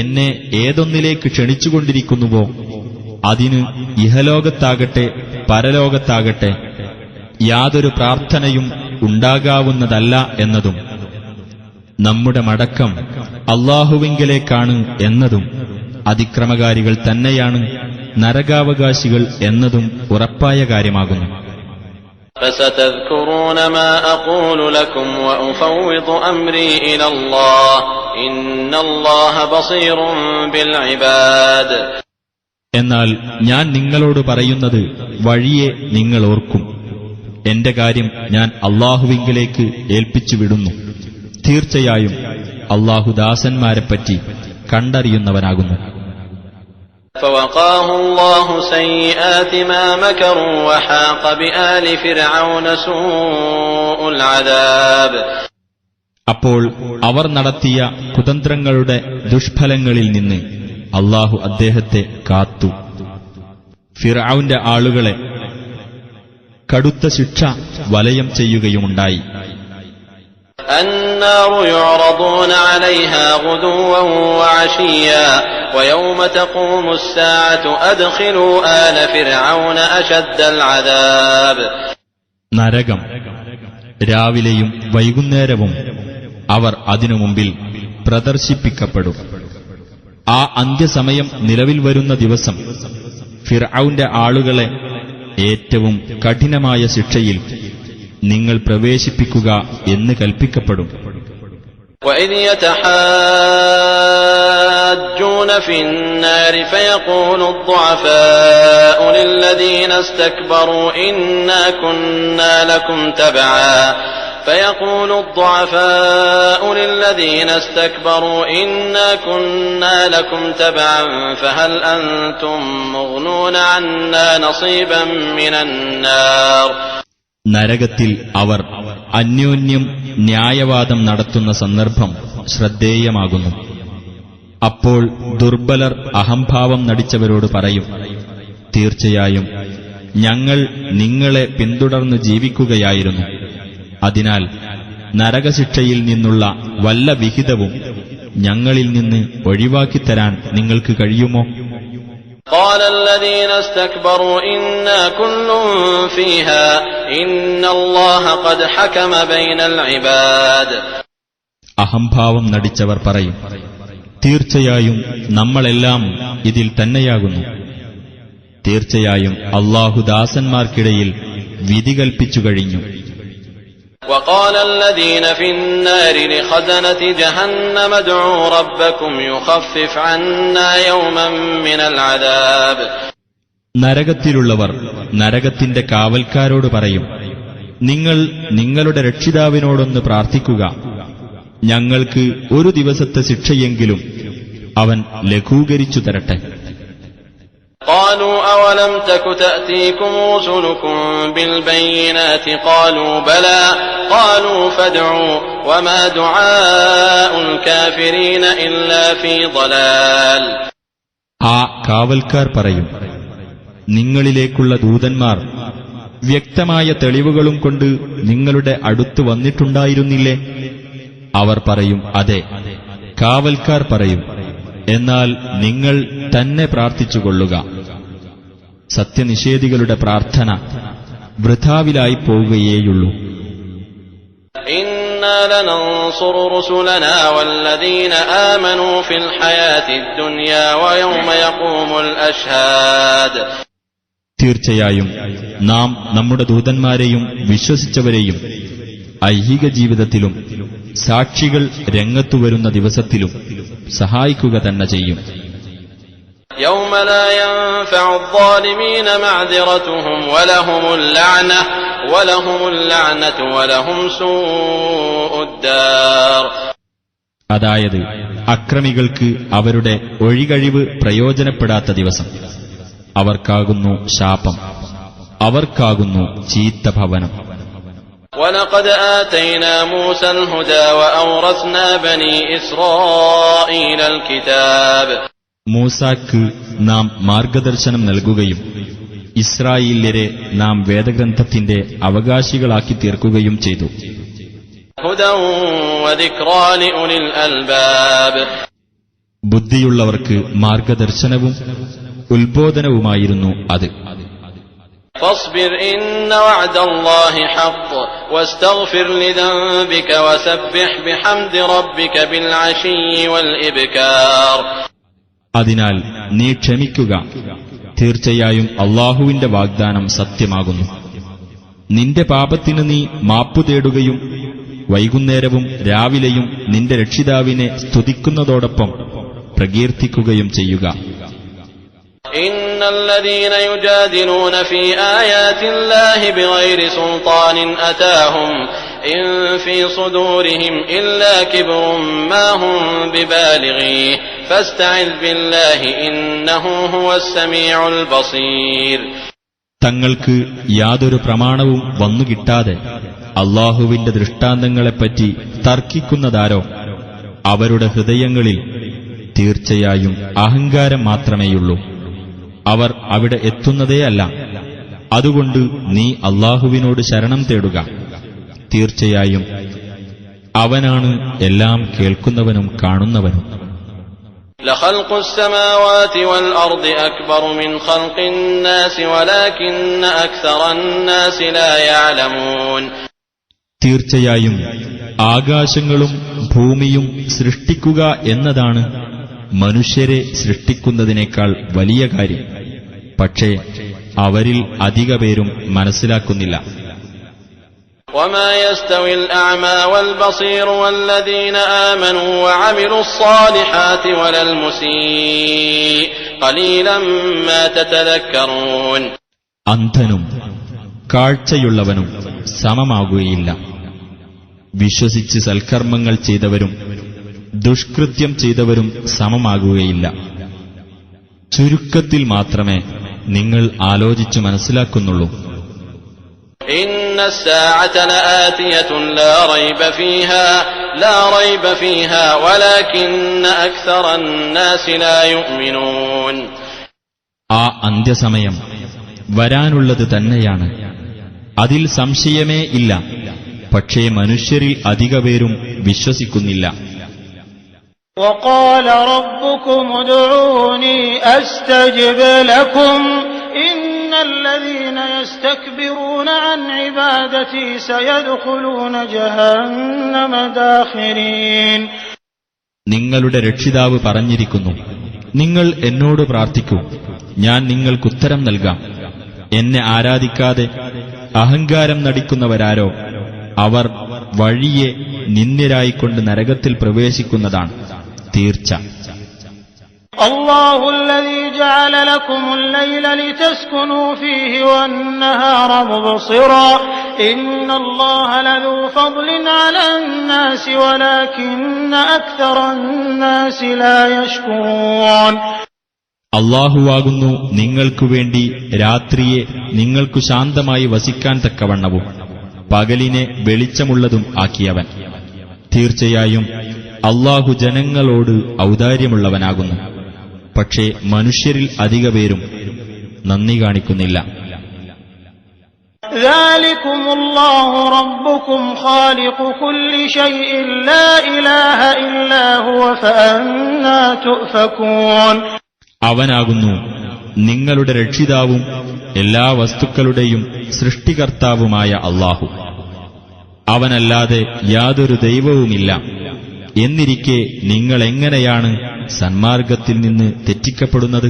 എന്നെ ഏതൊന്നിലേക്ക് ക്ഷണിച്ചുകൊണ്ടിരിക്കുന്നുവോ അതിന് ഇഹലോകത്താകട്ടെ പരലോകത്താകട്ടെ യാതൊരു പ്രാർത്ഥനയും ഉണ്ടാകാവുന്നതല്ല എന്നതും നമ്മുടെ മടക്കം അല്ലാഹുവിങ്കലേക്കാണ് എന്നതും അതിക്രമകാരികൾ തന്നെയാണ് നരകാവകാശികൾ എന്നതും ഉറപ്പായ കാര്യമാകുന്നു. فستذكرون ما أقول لكم وأفوض أمري إلى الله إن الله بصير بالعباد. എന്നാൽ ഞാൻ നിങ്ങളോട് പറയുന്നത് വഴിയെ നിങ്ങൾ ഓർക്കും. എന്റെ കാര്യം ഞാൻ അല്ലാഹുവിങ്കലേക്ക് ഏൽപ്പിച്ചു വിടുന്നു. തീർച്ചയായും അല്ലാഹു ദാസന്മാരെപ്പറ്റി കണ്ടറിയുന്നവനാകുന്നു. فوقاه الله سيئات ما مكروا وحاق بآل فرعون سوء العذاب. അപ്പോൾ അവർ നടത്തിയ കുതന്ത്രങ്ങളുടെ ദുഷ്ഫലങ്ങളിൽ നിന്ന് അല്ലാഹു അദ്ദേഹത്തെ കാത്തു. ഫിർഔന്റെ ആളുകളെ കടുത്ത ശിക്ഷ വലയം ചെയ്യുകയുമുണ്ടായി. النار يعرضون عليها غدوا وعشيا ويوم تقوم الساعة أدخلوا آل فرعون أشد العذاب. നരകം രാവിലെയും വൈകുന്നേരവും അവർ അതിനു മുമ്പിൽ പ്രദർശിപ്പിക്കപ്പെടും. ആ അന്ത്യസമയം നിലവിൽ വരുന്ന ദിവസം ഫിർഔന്റെ ആളുകളെ ഏറ്റവും കഠിനമായ ശിക്ഷയിൽ നിങ്ങൾ പ്രവേശിപ്പിക്കുക എന്ന് കൽപ്പിക്കപ്പെടും. وإذ يتحاجون في النار فيقول الضعفاء للذين استكبروا إنا كنا لكم تبعا فهل أنتم مغنون عنا نصيبا من النار. നരകത്തിൽ അവർ അന്യോന്യം ന്യായവാദം നടത്തുന്ന സന്ദർഭം ശ്രദ്ധേയമാകുന്നു. അപ്പോൾ ദുർബലർ അഹംഭാവം നടിച്ചവരോട് പറയും, തീർച്ചയായും ഞങ്ങൾ നിങ്ങളെ പിന്തുടർന്ന് ജീവിക്കുകയായിരുന്നു. അതിനാൽ നരകശിക്ഷയിൽ നിന്നുള്ള വല്ല വിഹിതവും ഞങ്ങളിൽ നിന്ന് ഒഴിവാക്കിത്തരാൻ നിങ്ങൾക്ക് കഴിയുമോ? قال الذين استكبروا إنا كل فيها إن الله قد حكم بين العباد. അഹംഭാവം നടിച്ചവർ പറയും, തീർച്ചയായും നമ്മളെല്ലാം ഇതിൽ തന്നെയാകുന്നു. തീർച്ചയായും അല്ലാഹു ദാസന്മാർക്കിടയിൽ വിധി കൽപ്പിച്ചു കഴിഞ്ഞു. وقال الذين في النار لخزنة جهنم ادعوا ربكم يخفف عنا يوما من العذاب. നരകത്തിലുള്ളവർ നരകത്തിന്റെ കാവൽക്കാരോട് പറയും, നിങ്ങൾ നിങ്ങളുടെ രക്ഷിതാവിനോടൊന്ന് പ്രാർത്ഥിക്കുക, ഞങ്ങൾക്ക് ഒരു ദിവസത്തെ ശിക്ഷയെങ്കിലും അവൻ ലഘൂകരിച്ചു തരട്ടെ. قالوا أولم تك تأتيكم رسلكم بالبينات قالوا بلى قالوا فادعوا وما دعاء الكافرين إلا في ضلال. ആ കാവൽക്കാർ പറയും, നിങ്ങളിലേക്കുള്ള ദൂതന്മാർ വ്യക്തമായ തെളിവുകളും കൊണ്ട് നിങ്ങളുടെ അടുത്ത് വന്നിട്ടുണ്ടായിരുന്നില്ലേ? അവർ പറയും, അതെ. കാവൽക്കാർ പറയും, എന്നാൽ നിങ്ങൾ തന്നെ പ്രാർത്ഥിച്ചുകൊള്ളുക. സത്യനിഷേധികളുടെ പ്രാർത്ഥന വൃഥാവിലായി പോവുകയേയുള്ളൂ. إنا لننصر رسلنا والذين آمنوا في الحياة الدنيا ويوم يقوم الأشهاد. തീർച്ചയായും നാം നമ്മുടെ ദൂതന്മാരെയും വിശ്വസിച്ചവരെയും ഐഹിക ജീവിതത്തിലും സാക്ഷികൾ രംഗത്തുവരുന്ന ദിവസത്തിലും സഹായിക്കുക തന്നെ ചെയ്യും. يوم لا ينفع الظالمين معذرتهم ولهم اللعنة ولهم سوء الدار. അതായത് അക്രമികൾക്ക് അവരുടെ ഒഴികഴിവ് പ്രയോജനപ്പെടാത്ത ദിവസം. അവർക്കാകുന്നു ശാപം, അവർക്കാകുന്നു ചീത്ത ഭവനം. وَلَقَدْ آتَيْنَا مُوسَى الْهُدَى وَأَوْرَثْنَا بَنِي إِسْرَائِيلَ الْكِتَابَ. മൂസാക്ക് നാം മാർഗദർശനം നൽകുകയും ഇസ്രായേല്യരെ നാം വേദഗ്രന്ഥത്തിന്റെ അവകാശികളാക്കി തീർക്കുകയും ചെയ്തു. هُدًى وَذِكْرَى لِأُولِي الْأَلْبَابِ. ബുദ്ധിയുള്ളവർക്ക് മാർഗദർശനവും ഉത്ബോധനവുമായിരുന്നു അത്. فاصبر إن وعد الله حق واستغفر لذنبك وسبح بحمد ربك بالعشي والإبكار. അതിനാൽ നീ ക്ഷമിക്കുക, തീർച്ചയായും അല്ലാഹുവിന്റെ വാഗ്ദാനം സത്യമാകുന്നു. നിന്റെ പാപത്തിന് നീ മാപ്പു തേടുകയും വൈകുന്നേരവും രാവിലെയും നിന്റെ രക്ഷിതാവിനെ സ്തുതിക്കുന്നതോടൊപ്പം പ്രകീർത്തിക്കുകയും ചെയ്യുക. إن الذين يجادلون في آيات الله بغير سلطان أتاهم إن في صدورهم إلا كبر ما هم ببالغيه فاستعذ بالله إنه هو السميع البصير. തങ്ങൾക്ക് യാതൊരു പ്രമാണവും വന്നുകിട്ടാതെ അല്ലാഹുവിന്റെ ദൃഷ്ടാന്തങ്ങളെപ്പറ്റി തർക്കിക്കുന്നതാരോ അവരുടെ ഹൃദയങ്ങളിൽ തീർച്ചയായും അഹങ്കാരം മാത്രമേയുള്ളൂ. അവർ അവിടെ എത്തുന്നതേയല്ല. അതുകൊണ്ട് നീ അല്ലാഹുവിനോട് ശരണം തേടുക. തീർച്ചയായും അവനാണ് എല്ലാം കേൾക്കുന്നവനും കാണുന്നവനും. لخلق السماوات والأرض أكبر من خلق الناس ولكن أكثر الناس لا يعلمون. തീർച്ചയായും ആകാശങ്ങളും ഭൂമിയും സൃഷ്ടിക്കുക എന്നതാണ് മനുഷ്യരെ സൃഷ്ടിക്കുന്നതിനേക്കാൾ വലിയ കാര്യം. പക്ഷേ അവരിൽ അധിക പേരും മനസ്സിലാക്കുന്നില്ല. وما يستوي الأعمى والبصير والذين آمنوا وعملوا الصالحات ولا المسيء قليلا ما تتذكرون. അന്ധനും കാഴ്ചയുള്ളവനും സമമാകുകയില്ല. വിശ്വസിച്ച് സൽക്കർമ്മങ്ങൾ ചെയ്തവരും ദുഷ്കൃത്യം ചെയ്തവരും സമമാകുകയില്ല. ചുരുക്കത്തിൽ മാത്രമേ നിങ്ങൾ ആലോചിച്ചു മനസ്സിലാക്കുന്നുള്ളൂ. إن الساعة لآتية لا ريب فيها ولكن أكثر الناس لا يؤمنون. ആ അന്ത്യസമയം വരാനുള്ളത് തന്നെയാണ്, അതിൽ സംശയമേ ഇല്ല. പക്ഷേ മനുഷ്യരിൽ അധികപേരും വിശ്വസിക്കുന്നില്ല. وقال ربكم ادعوني أستجب لكم إن الذين يستكبرون عن عبادتي سيدخلون جهنم داخرين. നിങ്ങളുടെ രക്ഷിതാവ് പറഞ്ഞിരിക്കുന്നു, നിങ്ങൾ എന്നോട് പ്രാർത്ഥിക്കൂ, ഞാൻ നിങ്ങൾക്കുത്തരം നൽകാം. എന്നെ ആരാധിക്കാതെ അഹങ്കാരം നടിക്കുന്നവരാരോ അവർ വഴിയെ നിന്ദ്യരായിക്കൊണ്ട് നരകത്തിൽ പ്രവേശിക്കുന്നതാണ് തീർച്ച. الله الذي جعل لكم الليل لتسكنوا فيه والنهار مبصرا إن الله لذو فضل على الناس ولكن أكثر الناس لا يشكرون. അല്ലാഹുവാകുന്നു നിങ്ങൾക്കുവേണ്ടി രാത്രിയെ നിങ്ങൾക്കു ശാന്തമായി വസിക്കാൻ തക്കവണ്ണവും പകലിനെ വെളിച്ചമുള്ളതും ആക്കിയവൻ. തീർച്ചയായും അല്ലാഹു ജനങ്ങളോട് ഔദാര്യമുള്ളവനാകുന്നു. പക്ഷേ മനുഷ്യരിൽ അധികപേരും നന്ദി കാണിക്കുന്നില്ല. ذلكم الله ربكم خالق كل شيء لا إله إلا هو فأنى تؤفكون. അവനാകുന്നു നിങ്ങളുടെ രക്ഷിതാവും എല്ലാ വസ്തുക്കളുടെയും സൃഷ്ടികർത്താവുമായ അല്ലാഹു. അവനല്ലാതെ യാതൊരു ദൈവവുമില്ല. എന്നിരിക്കെ നിങ്ങളെങ്ങനെയാണ് സന്മാർഗത്തിൽ നിന്ന് തെറ്റിക്കപ്പെടുന്നത്?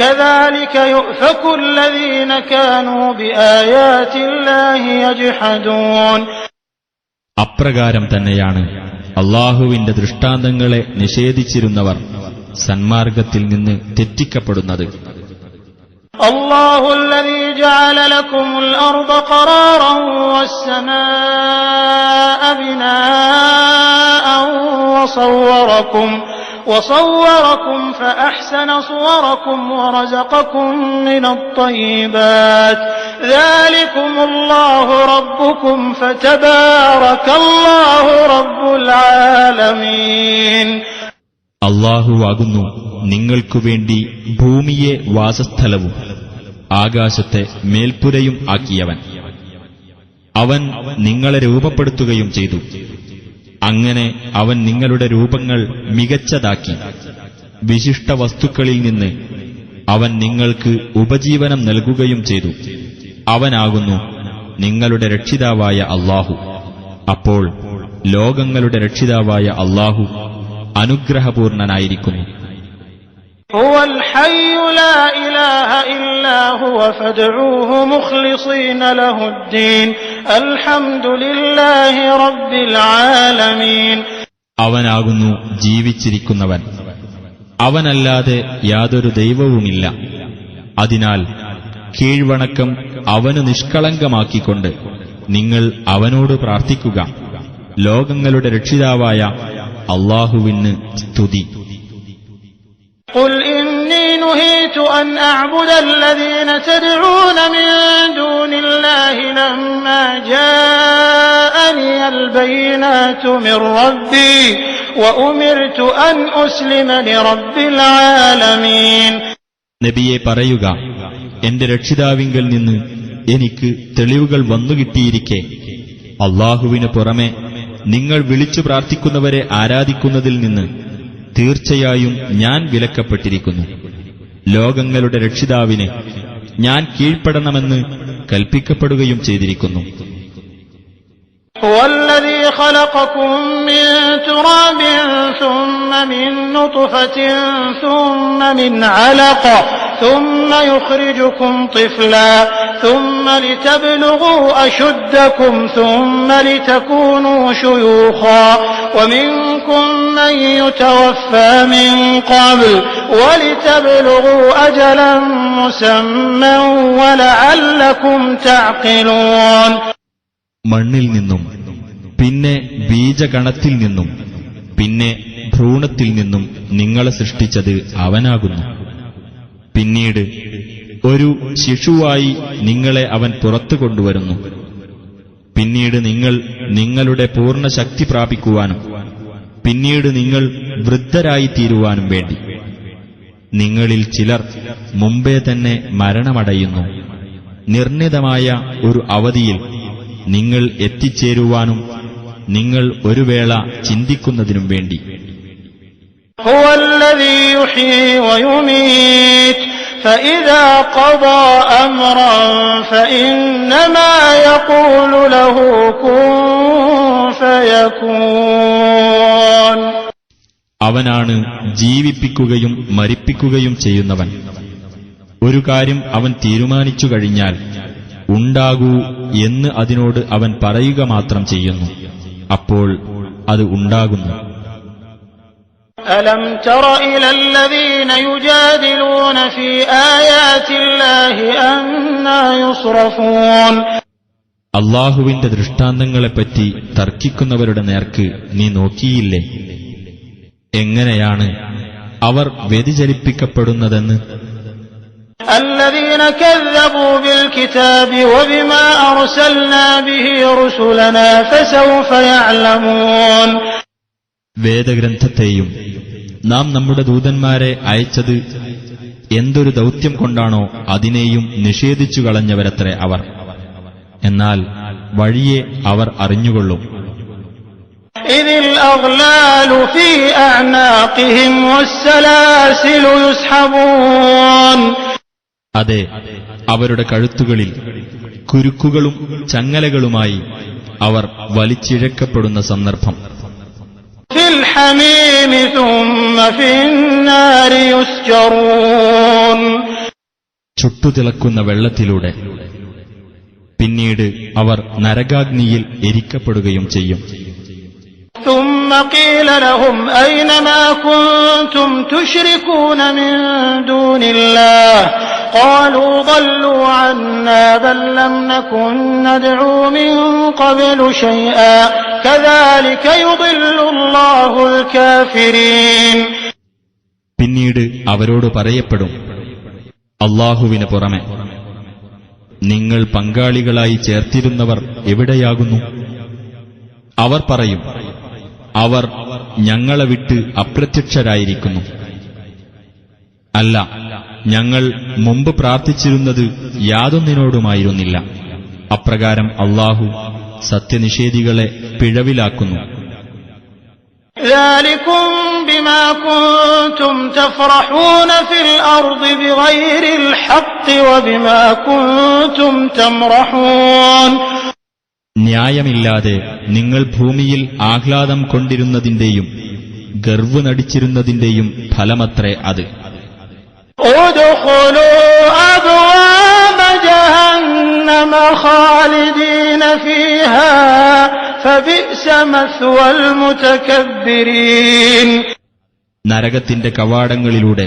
كذلك يؤفك الذين كانوا بآيات الله يجحدون. അപ്രകാരം തന്നെയാണ് അല്ലാഹുവിന്റെ ദൃഷ്ടാന്തങ്ങളെ നിഷേധിച്ചിരുന്നവർ സന്മാർഗത്തിൽ നിന്ന് തെറ്റിക്കപ്പെടുന്നത്. الله الذي جعل لكم الأرض قرارا والسماء بناء وصوركم فأحسن صوركم ورزقكم من الطيبات ذلكم الله ربكم فتبارك الله رب العالمين. അല്ലാഹുവാകുന്നു നിങ്ങൾക്കുവേണ്ടി ഭൂമിയെ വാസസ്ഥലവും ആകാശത്തെ മേൽപ്പുരയും ആക്കിയവൻ. അവൻ നിങ്ങളെ രൂപപ്പെടുത്തുകയും ചെയ്തു. അങ്ങനെ അവൻ നിങ്ങളുടെ രൂപങ്ങൾ മികച്ചതാക്കി. വിശിഷ്ട വസ്തുക്കളിൽ നിന്ന് അവൻ നിങ്ങൾക്ക് ഉപജീവനം നൽകുകയും ചെയ്തു. അവനാകുന്നു നിങ്ങളുടെ രക്ഷിതാവായ അല്ലാഹു. അപ്പോൾ ലോകങ്ങളുടെ രക്ഷിതാവായ അല്ലാഹു അനുഗ്രഹപൂർണനായിരിക്കുന്നു. هو الحي لا إله إلا هو فادعوه مخلصين له الدين الحمد لله رب العالمين. അവനാകുന്നു ജീവിച്ചിരിക്കുന്നവൻ, അവനല്ലാതെ യാതൊരു ദൈവവുമില്ല. അതിനാൽ കീഴ്വണക്കം അവന് നിഷ്കളങ്കമാക്കിക്കൊണ്ട് നിങ്ങൾ അവനോട് പ്രാർത്ഥിക്കുക. ലോകങ്ങളുടെ രക്ഷിതാവായ അല്ലാഹുവിന് സ്തുതി. قل إني نهيت أن أعبد الذين تدعون من دون الله لما جاءني البينات من ربي وأمرت أن أسلم لرب العالمين. നബിയെ പറയുക, എന്റെ രക്ഷിതാവിങ്കൽ നിന്ന് എനിക്ക് തെളിവുകൾ വന്നുകിട്ടിയിരിക്കെ അല്ലാഹുവിന് പുറമെ നിങ്ങൾ വിളിച്ചു പ്രാർത്ഥിക്കുന്നവരെ ആരാധിക്കുന്നതിൽ നിന്ന് തീർച്ചയായും ഞാൻ വിലക്കപ്പെട്ടിരിക്കുന്നു. ലോകങ്ങളുടെ രക്ഷിതാവിന് ഞാൻ കീഴ്പ്പെടണമെന്ന് കൽപ്പിക്കപ്പെടുകയും ചെയ്തിരിക്കുന്നു. والذي خلقكم من تراب ثم من نطفة ثم من علقة ثم يخرجكم طفلا ثم لتبلغوا أشدكم ثم لتكونوا شيوخا ومنكم من يتوفى من قبل ولتبلغوا أجلا مسمى ولعلكم تعقلون. മണ്ണിൽ നിന്നും പിന്നെ ബീജഗണത്തിൽ നിന്നും പിന്നെ ഭ്രൂണത്തിൽ നിന്നും നിങ്ങളെ സൃഷ്ടിച്ചത് അവനാകുന്നു. പിന്നീട് ഒരു ശിശുവായി നിങ്ങളെ അവൻ പുറത്തു കൊണ്ടുവരുന്നു. പിന്നീട് നിങ്ങൾ നിങ്ങളുടെ പൂർണ്ണ ശക്തി പ്രാപിക്കുവാനും പിന്നീട് നിങ്ങൾ വൃദ്ധരായിത്തീരുവാനും വേണ്ടി നിങ്ങളിൽ ചിലർ മുമ്പേ തന്നെ മരണമടയുന്നു. നിർണിതമായ ഒരു അവധിയിൽ നിങ്ങൾ എത്തിച്ചേരുവാനും നിങ്ങൾ ഒരു വേള ചിന്തിക്കുന്നതിനും വേണ്ടി. هو الذي يحيي ويميت فإذا قضى أمرا فإنما يقول له كن فيكون. അവനാണ് ജീവിപ്പിക്കുകയും മരിപ്പിക്കുകയും ചെയ്യുന്നവൻ. ഒരു കാര്യം അവൻ തീരുമാനിച്ചു കഴിഞ്ഞാൽ ഉണ്ടാകൂ എന്ന് അതിനോട് അവൻ പറയുക മാത്രം ചെയ്യുന്നു. അപ്പോൾ അത് ഉണ്ടാകുന്നു. ألم تر إلى الذين يجادلون في آيات الله أنى يصرفون. അല്ലാഹുവിന്റെ ദൃഷ്ടാന്തങ്ങളെപ്പറ്റി തർക്കിക്കുന്നവരുടെ നേർക്ക് നീ നോക്കിയില്ലേ? എങ്ങനെയാണ് അവർ വ്യതിചലിപ്പിക്കപ്പെടുന്നതെന്ന്. الذين كذبوا بالكتاب وبما أرسلنا به رسلنا فسوف يعلمون. വേദഗ്രന്ഥത്തെയും നാം നമ്മുടെ ദൂതന്മാരെ അയച്ചത് എന്തൊരു ദൗത്യം കൊണ്ടാണോ അതിനെയും നിഷേധിച്ചു കളഞ്ഞവരത്രേ അവർ. എന്നാൽ വഴിയെ അവർ അറിഞ്ഞുകൊള്ളും. إذ الأغلال في أعناقهم والسلاسل يسحبون. അതെ, അവരുടെ കഴുത്തുകളിൽ കുരുക്കുകളും ചങ്ങലകളുമായി അവർ വലിച്ചിഴക്കപ്പെടുന്ന സന്ദർഭം. في الحميم ثم في النار يسجرون. ചുട്ടുതിളക്കുന്ന വെള്ളത്തിലൂടെ പിന്നീട് അവർ നരകാഗ്നിയിൽ എരിക്കപ്പെടുകയും ചെയ്യും. ثم قيل لهم أين ما كنتم تشركون من دون الله قالوا ضلوا عنا بل لم نكن ندعو من قبل شيئا كذلك يضل الله الكافرين. പിന്നീട് അവരോട് പറയപ്പെടും, അല്ലാഹുവിന് പുറമെ നിങ്ങൾ പങ്കാളികളായി ചേർത്തിരുന്നവർ എവിടെയാകുന്നു? അവർ പറയും, അവർ ഞങ്ങളെ വിട്ട് അപ്രത്യക്ഷരായിരിക്കുന്നു. അല്ല, ഞങ്ങൾ മുമ്പ് പ്രാർത്ഥിച്ചിരുന്നത് യാതൊന്നിനോടുമായിരുന്നില്ല. അപ്രകാരം അല്ലാഹു സത്യനിഷേധികളെ പിഴവിലാക്കുന്നു. ذلكم بما كنتم تفرحون في الأرض بغير الحق وبما كنتم تمرحون. ന്യായമില്ലാതെ നിങ്ങൾ ഭൂമിയിൽ ആഹ്ലാദം കൊണ്ടിരുന്നതിന്റെയും ഗർവ് നടിച്ചിരുന്നതിന്റെയും ഫലമത്രേ അത്. ادخلوا أبواب جهنم خالدين فيها فبئس مثوى المتكبرين. നരകത്തിന്റെ കവാടങ്ങളിലൂടെ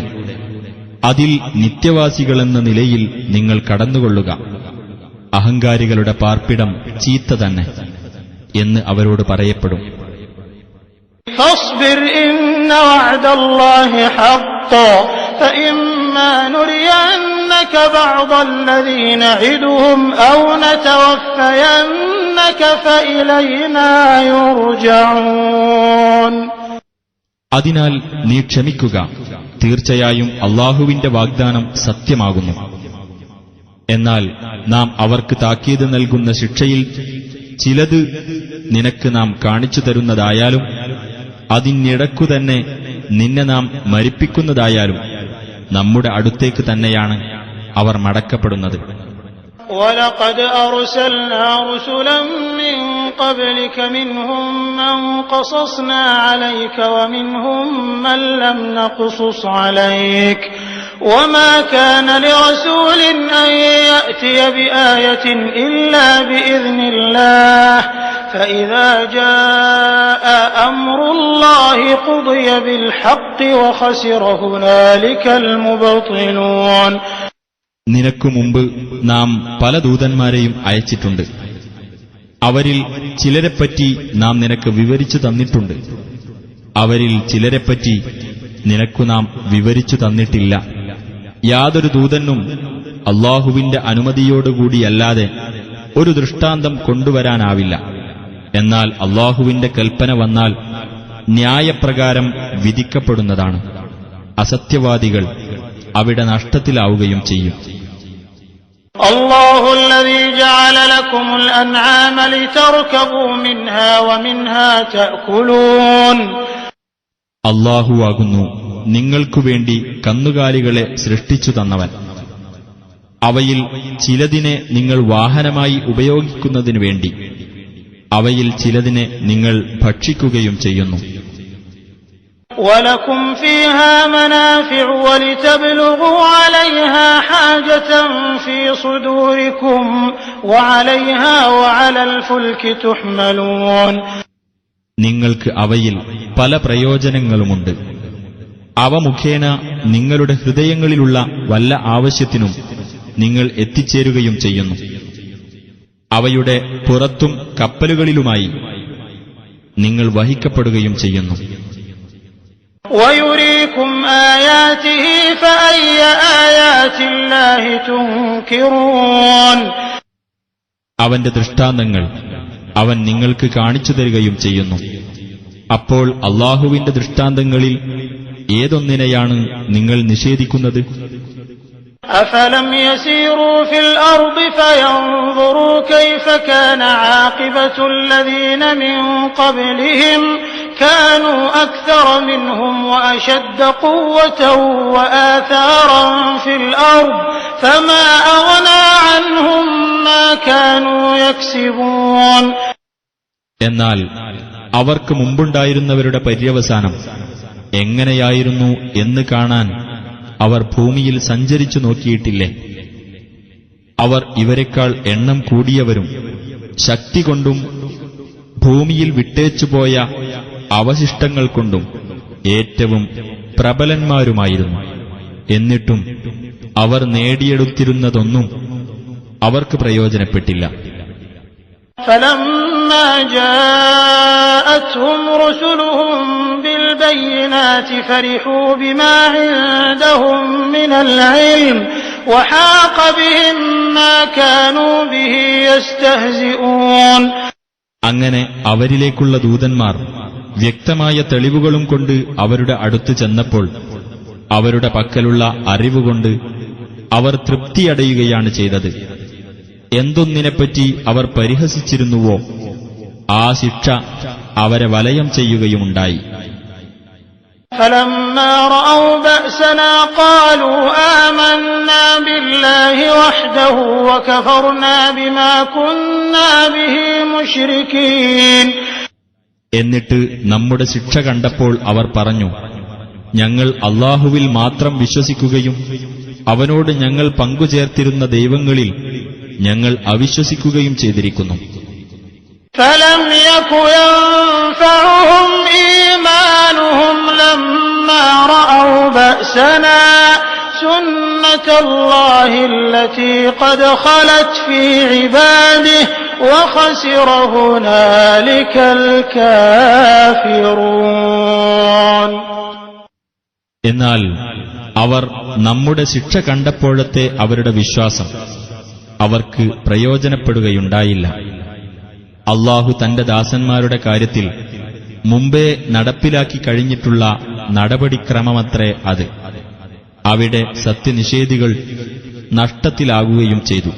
അതിൽ നിത്യവാസികളെന്ന നിലയിൽ നിങ്ങൾ കടന്നുകൊള്ളുക. അഹങ്കാരികളുടെ പാർപ്പിടം ചീത്ത തന്നെ എന്ന് അവരോട് പറയപ്പെടും. فاصبر إن وعد الله حق فإما نرينك بعض الذي نعدهم أو نتوفينك فإلينا يرجعون. അതിനാൽ നീ ക്ഷമിക്കുക, തീർച്ചയായും അല്ലാഹുവിന്റെ വാഗ്ദാനം സത്യമാകുന്നു. എന്നാൽ നാം അവർക്ക് താക്കീത് നൽകുന്ന ശിക്ഷയിൽ ചിലത് നിനക്ക് നാം കാണിച്ചു തരുന്നതായാലും അതിനിടക്കുതന്നെ നിന്നെ നാം മരിപ്പിക്കുന്നതായാലും നമ്മുടെ അടുത്തേക്ക് തന്നെയാണ് അവർ മടക്കപ്പെടുന്നത്. وَلَقَدْ أَرْسَلْنَا رُسُلًا مِّن قَبْلِكَ مِنْهُم مَّن قَصَصْنَا عَلَيْكَ وَمِنْهُم مَّن لَّمْ نَقْصُصْ عَلَيْكَ وما كان لرسول أن يأتي بآية إلا بإذن الله فإذا جاء أمر الله قضي بالحق وخسر هنالك المبطلون. നിനക്കു മുമ്പ് നാം പല ദൂതന്മാരെയും അയച്ചിട്ടുണ്ട്. അവരിൽ ചിലരെപ്പറ്റി നാം നിനക്ക് വിവരിച്ചു തന്നിട്ടുണ്ട്. അവരിൽ ചിലരെപ്പറ്റി നിനക്കു നാം വിവരിച്ചു തന്നിട്ടില്ല. യാതൊരു ദൂതനും അല്ലാഹുവിന്റെ അനുമതിയോടുകൂടിയല്ലാതെ ഒരു ദൃഷ്ടാന്തം കൊണ്ടുവരാനാവില്ല. എന്നാൽ അല്ലാഹുവിന്റെ കൽപ്പന വന്നാൽ ന്യായപ്രകാരം വിധിക്കപ്പെടുന്നതാണ്. അസത്യവാദികൾ അവിടെ നഷ്ടത്തിലാവുകയും ചെയ്യും. الله الذي جعل لكم الأنعام لتركبوا منها ومنها تأكلون. അല്ലാഹുവാകുന്നു നിങ്ങൾക്കുവേണ്ടി കന്നുകാലികളെ സൃഷ്ടിച്ചു തന്നവൻ. അവയിൽ ചിലതിനെ നിങ്ങൾ വാഹനമായി ഉപയോഗിക്കുന്നതിനു വേണ്ടി അവയിൽ ചിലതിനെ നിങ്ങൾ ഭക്ഷിക്കുകയും ചെയ്യുന്നു. وَلَكُمْ فِيهَا مَنَافِعُ وَلِتَبْلُغُوا عَلَيْهَا حَاجَةً فِي صُدُورِكُمْ وَعَلَيْهَا وَعَلَى الْفُلْكِ تُحْمَلُونَ. നിങ്ങൾക്ക് അവയിൽ പല പ്രയോജനങ്ങളുമുണ്ട്. അവ മുഖേന നിങ്ങളുടെ ഹൃദയങ്ങളിലുള്ള വല്ല ആവശ്യത്തിനും നിങ്ങൾ എത്തിച്ചേരുകയും ചെയ്യുന്നു. അവയുടെ പുറത്തും കപ്പലുകളിലുമായി നിങ്ങൾ വഹിക്കപ്പെടുകയും ചെയ്യുന്നു. وَيُرِيكُمْ آيَاتِهِ فَأَيَّ آيَاتِ اللَّهِ تُنْكِرُونَ. അവന്റെ ദൃഷ്ടാന്തങ്ങൾ അവൻ നിങ്ങൾക്ക് കാണിച്ചു തരികയും ചെയ്യുന്നു. അപ്പോൾ അല്ലാഹുവിന്റെ ദൃഷ്ടാന്തങ്ങളിൽ ഏതൊന്നിനെയാണ് നിങ്ങൾ നിഷേധിക്കുന്നത്? أَفَلَمْ يَسِيرُوا فِي الْأَرْضِ فَيَنظُرُوا كَيْفَ كَانَ عَاقِبَةُ الَّذِينَ مِنْ قَبْلِهِمْ كَانُوا أَكْثَرَ مِنْهُمْ وَأَشَدَّ قُوَّةً وَآثَارًا فِي الْأَرْضِ فَمَا أَغْنَى عَنْهُمْ مَا كَانُوا يَكْسِبُونَ. എന്നാൽ അവർക്ക് മുമ്പുണ്ടായിരുന്നവരുടെ പര്യവസാനം എങ്ങനെയായിരുന്നു എന്ന് കാണാൻ അവർ ഭൂമിയിൽ സഞ്ചരിച്ചു നോക്കിയിട്ടില്ലേ? അവർ ഇവരെക്കാൾ എണ്ണം കൂടിയവരും ശക്തി കൊണ്ടും ഭൂമിയിൽ വിട്ടേച്ചുപോയ അവശിഷ്ടങ്ങൾ കൊണ്ടും ഏറ്റവും പ്രബലന്മാരുമായിരുന്നു. എന്നിട്ടും അവർ നേടിയെടുത്തിരുന്നതൊന്നും അവർക്ക് പ്രയോജനപ്പെട്ടില്ല. فَلَمَّا جَاءَتْهُمْ رُسُلُهُم بِالْبَيِّنَاتِ فَرِحُوا بِمَا عِندَهُم مِّنَ الْعِلْمِ وَحَاقَ بِهِم مَّا كَانُوا بِهِ يَسْتَهْزِئُونَ. അങ്ങനെ അവരിലേക്കുള്ള ദൂതന്മാർ വ്യക്തമായ തെളിവുകളും കൊണ്ട് അവരുടെ അടുത്ത് ചെന്നപ്പോൾ അവരുടെ പക്കലുള്ള അറിവുകൊണ്ട് അവർ തൃപ്തിയടയുകയാണ് ചെയ്തത്. എന്തൊന്നിനെപ്പറ്റി അവർ പരിഹസിച്ചിരുന്നുവോ ആ ശിക്ഷ അവരെ വലയം ചെയ്യുകയുമുണ്ടായി. فَلَمَّا رَأَوْا بَأْسَنَا قَالُوا آمَنَّا بِاللَّهِ وَحْدَهُ وَكَفَرْنَا بِمَا كُنَّا بِهِ مُشْرِكِينَ. എന്നിട്ട് നമ്മുടെ ശിക്ഷ കണ്ടപ്പോൾ അവർ പറഞ്ഞു, ഞങ്ങൾ അല്ലാഹുവിൽ മാത്രം വിശ്വസിക്കുകയും അവനോട് ഞങ്ങൾ പങ്കുചേർത്തിരുന്ന ദൈവങ്ങളിൽ ഞങ്ങൾ അവിശ്വസിക്കുകയും ചെയ്തിരിക്കുന്നു. فَلَمْ يَكُ يَنفَعُهُمْ إِيمَانُهُمْ لَمَّا رَأَوْا بَأْسَنَا سُنَّةَ اللَّهِ الَّتِي قَدْ خَلَتْ فِي عِبَادِهِ وَخَسِرَ هُنَالِكَ الْكَافِرُونَ. എന്നാൽ അവർ നമ്മുടെ ശിക്ഷ കണ്ടപ്പോഴത്തെ അവരുടെ വിശ്വാസം അവർക്ക് പ്രയോജനപ്പെടുകയുണ്ടായില്ല. അല്ലാഹു തന്റെ ദാസന്മാരുടെ കാര്യത്തിൽ മുമ്പേ നടപ്പിലാക്കി കഴിഞ്ഞിട്ടുള്ള നടപടിക്രമമത്രേ അത്. അവിടെ സത്യനിഷേധികൾ നഷ്ടത്തിലാകുകയും ചെയ്തു.